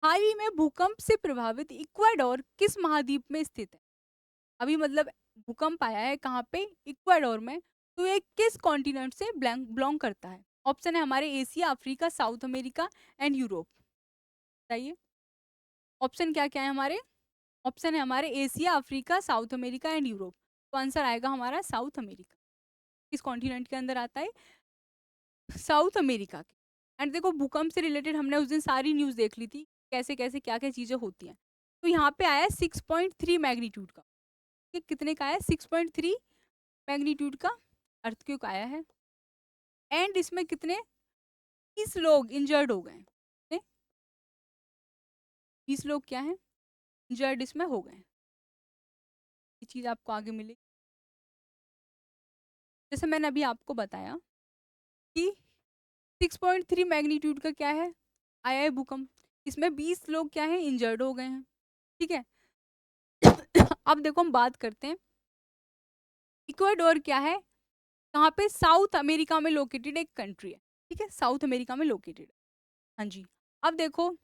Speaker 1: हाल ही में भूकंप से प्रभावित इक्वाडोर किस महाद्वीप में स्थित है? अभी मतलब भूकंप आया है कहाँ पे? इक्वाडोर में। तो ये किस कॉन्टिनेंट से बिलोंग करता है? ऑप्शन है हमारे Asia, Africa, south America and Europe. बताइए ऑप्शन क्या क्या है हमारे? ऑप्शन है हमारे Asia, Africa, south America and Europe. तो आंसर आएगा हमारा साउथ अमेरिका। किस कॉन्टिनेंट के अंदर आता है? साउथ अमेरिका के। एंड देखो भूकंप से रिलेटेड हमने उस दिन सारी न्यूज देख ली थी, कैसे कैसे क्या क्या चीजें होती हैं। तो यहाँ पे आया 6.3 मैग्नीट्यूड का। ये कितने का है? 6.3 मैग्नीट्यूड का अर्थक्वेक आया है। एंड इसमें कितने 30 लोग इंजर्ड हो गए। 30 लोग क्या है? इंजर्ड इसमें हो गए। ये चीज आपको आगे मिलेगी। जैसे मैंने अभी आपको बताया कि 6.3 मैग्नीट्यूड का क्या है आया है भूकंप, इसमें 20 लोग क्या है? इंजर्ड हो गए हैं। ठीक है, अब देखो हम बात करते हैं इक्वाडोर क्या है, कहाँ पे? साउथ अमेरिका में लोकेटेड एक कंट्री है। ठीक है, साउथ अमेरिका में लोकेटेड। हाँ जी। अब देखो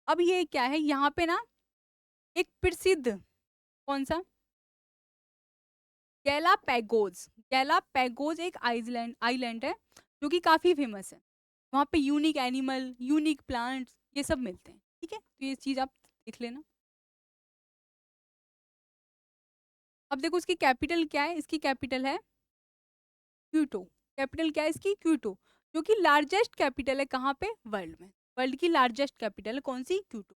Speaker 1: अब ये क्या है, यहाँ पे ना एक प्रसिद्ध, कौन सा? गैलापैगोस। गैलापैगोस एक आइलैंड आइलैंड है जो कि काफी फेमस है। वहाँ पे यूनिक एनिमल, यूनिक प्लांट्स ये सब मिलते हैं। ठीक है, तो ये चीज आप देख लेना। अब देखो इसकी कैपिटल क्या है? इसकी कैपिटल है क्यूटो। कैपिटल क्या है इसकी? क्यूटो, जो कि लार्जेस्ट कैपिटल है कहाँ पे? वर्ल्ड में। वर्ल्ड की लार्जेस्ट कैपिटल है कौन सी? क्यूटो।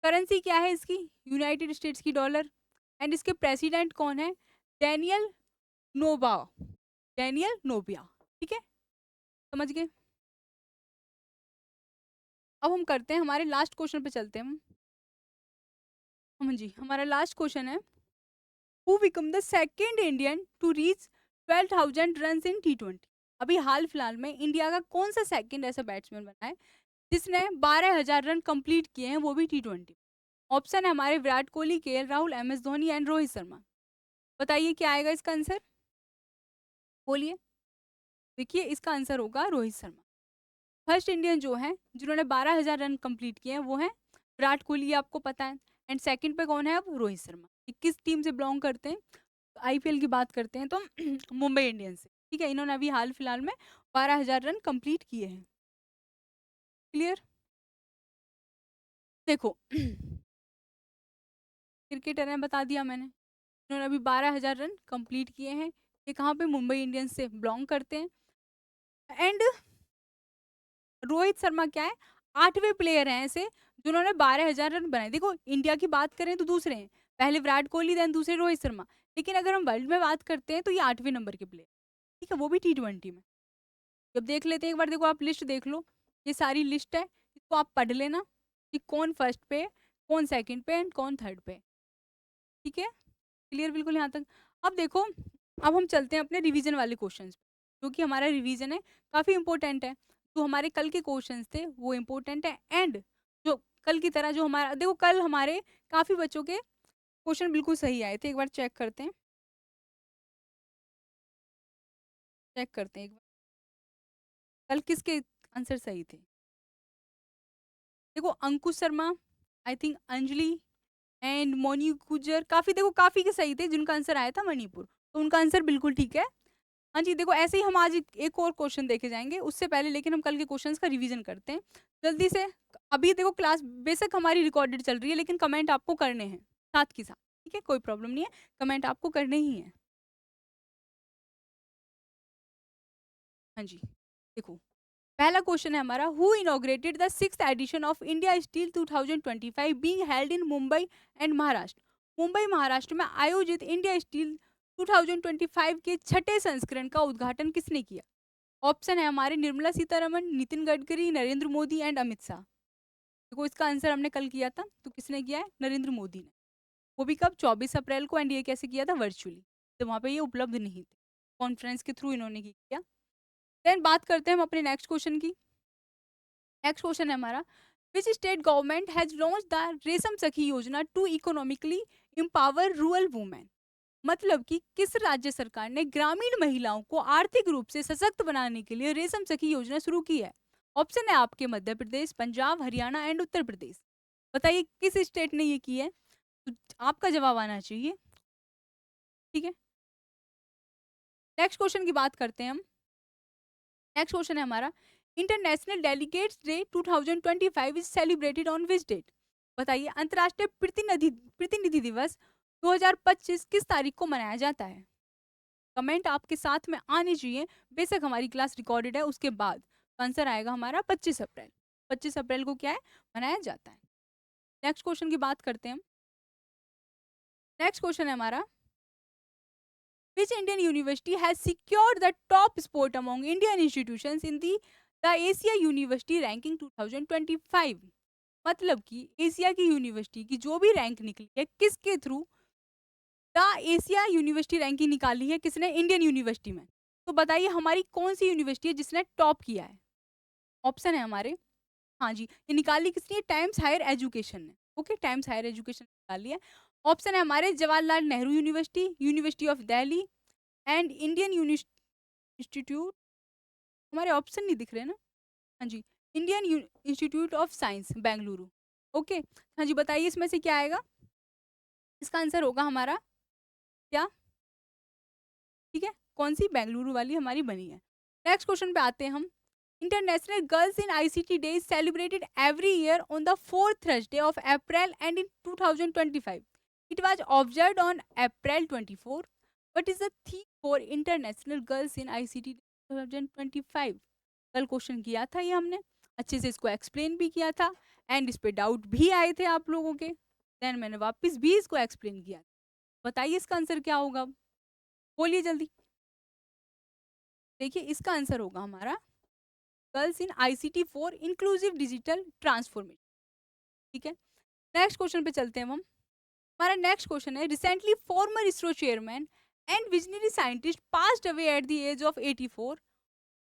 Speaker 1: करेंसी क्या है इसकी? यूनाइटेड स्टेट्स की डॉलर। एंड इसके प्रेसिडेंट कौन है? Daniel Noboa, Daniel Noboa. ठीक है, समझ गए? अब हम करते हैं हमारे लास्ट क्वेश्चन पे चलते हैं हम जी। हमारा लास्ट क्वेश्चन है, who become the second Indian to reach 12,000 run in T20? अभी हाल फिलहाल में इंडिया का कौन सा सेकंड ऐसा बैट्समैन बना है जिसने 12,000 रन कंप्लीट किए हैं, वो भी T20? ऑप्शन है हमारे विराट कोहली, के राहुल, MS धोनी एंड रोहित शर्मा। बताइए क्या आएगा इसका आंसर? बोलिए। देखिए इसका आंसर होगा रोहित शर्मा। फर्स्ट इंडियन जो है जिन्होंने 12,000 रन कंप्लीट किए हैं वो है विराट कोहली, ये आपको पता है। एंड सेकंड पे कौन है? अब रोहित शर्मा। ये किस टीम से बिलोंग करते हैं? तो आईपीएल की बात करते हैं तो मुंबई इंडियंस से। ठीक है, इन्होंने अभी हाल फिलहाल में 12,000 रन कंप्लीट किए हैं। क्लियर? देखो क्रिकेटर है, बता दिया मैंने। इन्होंने अभी 12,000 रन कंप्लीट किए हैं। ये कहाँ पे? मुंबई इंडियंस से बिलोंग करते हैं। एंड रोहित शर्मा क्या है? 8वें प्लेयर हैं ऐसे जिन्होंने 12,000 रन बनाए। देखो इंडिया की बात करें तो दूसरे हैं, पहले विराट कोहली देन दूसरे रोहित शर्मा। लेकिन अगर हम वर्ल्ड में बात करते हैं तो ये 8वें नंबर के प्लेयर। ठीक है, वो भी T20 में। जब देख लेते हैं एक बार, देखो आप लिस्ट देख लो, ये सारी लिस्ट है, इसको आप पढ़ लेना कि कौन फर्स्ट पे, कौन सेकंड पे एंड कौन थर्ड पे। ठीक है, क्लियर बिल्कुल यहाँ तक? अब देखो, अब हम चलते हैं अपने रिवीजन वाले क्वेश्चंस पे, क्योंकि हमारा रिवीजन है काफ़ी इम्पोर्टेंट है। तो हमारे कल के क्वेश्चंस थे वो इम्पोर्टेंट है, एंड जो कल की तरह जो हमारा देखो, कल हमारे काफ़ी बच्चों के क्वेश्चन बिल्कुल सही आए थे। एक बार चेक करते हैं, चेक करते हैं एक बार कल किसके आंसर सही थे। देखो Ankush Sharma, I think Anjali and Moni Gujar, काफ़ी देखो काफ़ी के सही थे, जिनका आंसर आया था मणिपुर, तो उनका आंसर बिल्कुल ठीक है। हाँ जी, देखो ऐसे ही हम आज एक और क्वेश्चन देखे जाएँगे, उससे पहले लेकिन हम कल के क्वेश्चंस का रिवीजन करते हैं, जल्दी से। अभी देखो क्लास बेशक हमारी रिकॉर्डेड चल रही है, लेकिन कमेंट आपको करने हैं, साथ के साथ, ठीक है? कोई प्रॉब्लम नहीं है, कमेंट आपको करने ही हैं। हाँ जी, देखो पहला क्वेश्चन है हमारा, who inaugurated the 6th edition of India Steel 2025 being held in Mumbai and Maharashtra? Mumbai Maharashtra में आयोजित इंडिया स्टील 2025 के छठे संस्करण का उद्घाटन किसने किया? ऑप्शन है हमारे निर्मला सीतारमन, नितिन गडकरी, नरेंद्र मोदी एंड अमित शाह। देखो इसका आंसर हमने कल किया था, तो किसने किया है? नरेंद्र मोदी ने। वो भी कब? 24 अप्रैल को, एंड ये कैसे किया था? वर्चुअली, तो वहां पे ये उपलब्ध नहीं थे, कॉन्फ्रेंस के थ्रू इन्होंने किया। देन बात करते हैं हम अपने नेक्स्ट क्वेश्चन की। नेक्स्ट क्वेश्चन है हमारा, which state government has launched the Resham Sakhi Yojana to economically empower rural women? मतलब कि किस राज्य सरकार ने ग्रामीण महिलाओं को आर्थिक रूप से सशक्त बनाने के लिए रेशम सखी योजना शुरू की है? ऑप्शन है आपके मध्य प्रदेश, पंजाब, हरियाणा एंड उत्तर प्रदेश। बताइए किस स्टेट ने ये की है? तो आपका जवाब आना चाहिए, ठीक है? नेक्स्ट क्वेश्चन की बात करते हैं हम। नेक्स्ट क्वेश्चन है हमारा, International Delegates Day 2025 is celebrated on which date? बताइए अंतर्राष्ट्रीय प्रतिनिधि प्रतिनिधि दिवस 2025 किस तारीख को मनाया जाता है? कमेंट आपके साथ में आने चाहिए, बेशक हमारी क्लास रिकॉर्डेड है उसके बाद। आंसर आएगा हमारा 25 अप्रैल। 25 अप्रैल को क्या है? मनाया जाता है। नेक्स्ट क्वेश्चन की बात करते हैं हम। नेक्स्ट क्वेश्चन है हमारा, which Indian university has secured the top spot among Indian institutions in the Asia University Ranking 2025? मतलब कि एशिया की यूनिवर्सिटी की जो भी रैंक निकली है, किसके through the Asia university ranking निकाली है? किसने? इंडियन यूनिवर्सिटी में। तो बताइए हमारी कौन सी यूनिवर्सिटी है जिसने टॉप किया है? ऑप्शन है हमारे, हाँ जी, ये निकाली किसने? टाइम्स हायर एजुकेशन ने। ओके, टाइम्स हायर एजुकेशन निकाली है। ऑप्शन है हमारे Jawaharlal Nehru university, university of Delhi and Indian institute. हमारे ऑप्शन नहीं दिख रहे ना? हाँ जी, Indian institute of science Bengaluru. Okay, हाँ जी, बताइए इसमें से क्या आएगा? इसका आंसर होगा हमारा क्या? ठीक है, कौन सी? बेंगलुरु वाली हमारी बनी है। नेक्स्ट क्वेश्चन पे आते हैं हम। International girls in ICT day is celebrated every year on the fourth Thursday of April and in 2025 it was observed on April 24। What is the theme for international girls in ICT 2025? कल question किया था ये हमने, अच्छे से इसको explain भी किया था, एंड इस पे डाउट भी आए थे आप लोगों के, देन मैंने वापस भी इसको एक्सप्लेन किया। बताइए इसका आंसर क्या होगा? बोलिए जल्दी। देखिए इसका आंसर होगा हमारा girls in ICT for inclusive digital transformation, ठीक है? नेक्स्ट क्वेश्चन पे चलते हैं हम। हमारा नेक्स्ट क्वेश्चन है, recently former ISRO chairman and visionary scientist passed away at the age of 84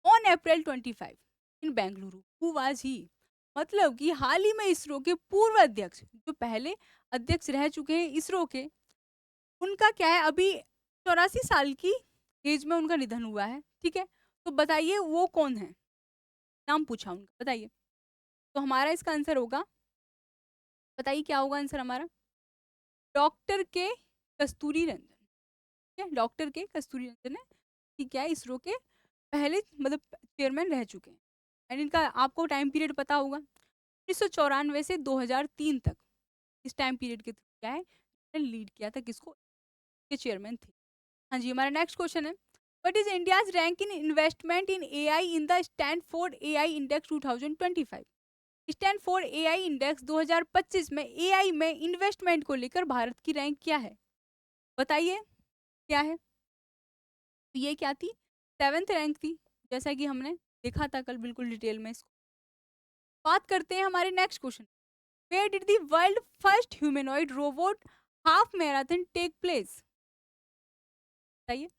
Speaker 1: on April 25 in Bengaluru, who was he? मतलब कि हाल ही में इसरो के पूर्व अध्यक्ष, जो पहले अध्यक्ष रह चुके हैं इसरो के, उनका क्या है, अभी 84 साल की एज में उनका निधन हुआ है, ठीक है? तो बताइए वो कौन है? नाम पूछा उनका, बताइए। तो हमारा इसका आंसर होगा, बताइए क्या होगा आंसर हमारा? डॉक्टर के कस्तूरी रंजन, ठीक है? डॉक्टर के कस्तूरी रंजन है, ठीक है, इसरो के पहले मतलब चेयरमैन रह चुके हैं, एंड इनका आपको टाइम पीरियड पता होगा, 1994 से 2003 तक, इस टाइम पीरियड के थ्रू क्या है, लीड किया था, किसको? के चेयरमैन थे। हाँ जी, हमारा नेक्स्ट क्वेश्चन है, what is India's rank in investment in AI in the Stanford AI index 2025? Stanford AI index 2025 में एआई में इन्वेस्टमेंट को लेकर भारत की रैंक क्या है? बताइए क्या है? तो ये क्या थी? 7th रैंक थी, जैसा कि हमने देखा था कल बिल्कुल डिटेल में इसको। बात करते हैं हमारे next question, where did the world first humanoid robot half marathon take place? बताइए।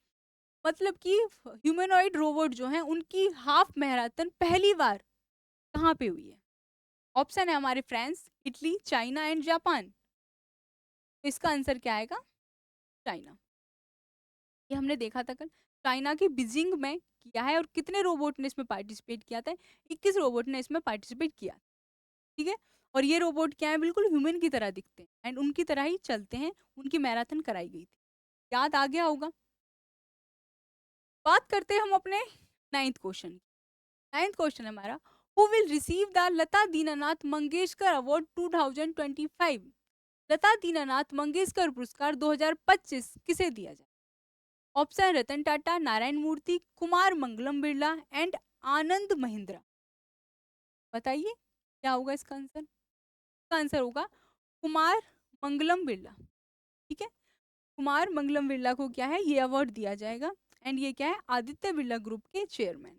Speaker 1: मतलब कि ह्यूमनॉइड रोबोट जो हैं उनकी हाफ मैराथन पहली बार कहाँ पे हुई है? ऑप्शन है हमारे France, Italy, China and Japan. तो इसका आंसर क्या आएगा? चाइना। ये हमने देखा था कल, चाइना की बीजिंग में किया है। और कितने रोबोट ने इसमें पार्टिसिपेट किया था? 21 रोबोट ने इसमें पार्टिसिपेट किया। ठीक है। और ये रोबोट क्या है, बिल्कुल ह्यूमन की तरह दिखते हैं एंड उनकी तरह ही चलते हैं। उनकी मैराथन कराई गई थी। याद आ गया होगा। बात करते हैं हम अपने नाइन्थ क्वेश्चन। नाइन्थ क्वेश्चन हमारा, who will receive the Lata Dinanath Mangeshkar award 2025? Lata Dinanath Mangeshkar पुरस्कार 2025 किसे दिया जाए? Option Ratan Tata, Narayana Murthy, Kumar Mangalam Birla and Anand Mahindra. बताइए क्या होगा इसका आंसर? इसका आंसर होगा कुमार मंगलम बिरला। ठीक है। कुमार मंगलम बिरला को क्या है, ये अवार्ड दिया जाएगा। एंड ये क्या है, आदित्य बिरला ग्रुप के चेयरमैन।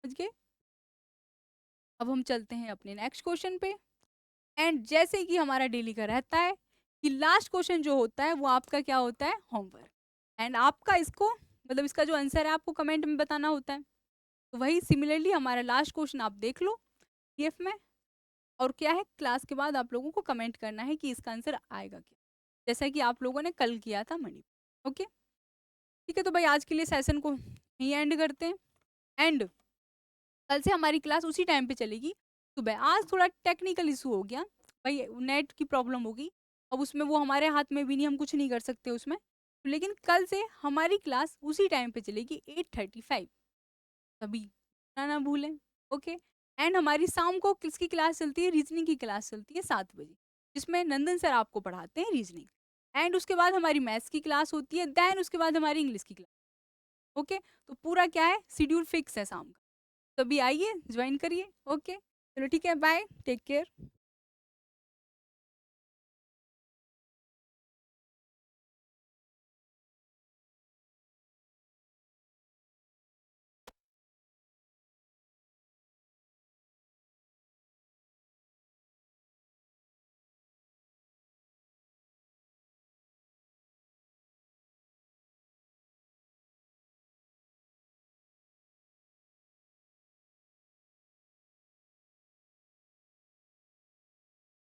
Speaker 1: समझ गए। अब हम चलते हैं अपने नेक्स्ट क्वेश्चन पे। एंड जैसे कि हमारा डेली का रहता है कि लास्ट क्वेश्चन जो होता है वो आपका क्या होता है, होमवर्क। एंड आपका इसको मतलब इसका जो आंसर है आपको कमेंट में बताना होता है। तो वही सिमिलरली हमारा लास्ट क्वेश्चन आप देख लो पीडीएफ में। और क्या है, क्लास के बाद आप लोगों को कमेंट करना है कि इसका आंसर आएगा क्या, जैसा कि आप लोगों ने कल किया था मणि। ओके। ठीक है। तो भाई आज के लिए सेशन को यहीं एंड करते हैं। एंड कल से हमारी क्लास उसी टाइम पे चलेगी सुबह। आज थोड़ा टेक्निकल इशू हो गया भाई, नेट की प्रॉब्लम होगी। अब उसमें वो हमारे हाथ में भी नहीं, हम कुछ नहीं कर सकते उसमें। लेकिन कल से हमारी क्लास उसी टाइम पे चलेगी 8:35। तभी ना ना भूलें। ओके। एंड हमारी शाम को किसकी क्लास चलती है, रीजनिंग की क्लास चलती है 7 बजे, जिसमें नंदन सर आपको पढ़ाते हैं रीजनिंग। एंड उसके बाद हमारी मैथ्स की क्लास होती है, देन उसके बाद हमारी इंग्लिश की क्लास। ओके। तो पूरा क्या है, शेड्यूल फिक्स है शाम का। तो अभी आइए ज्वाइन करिए। ओके चलो ठीक है, बाय, टेक केयर।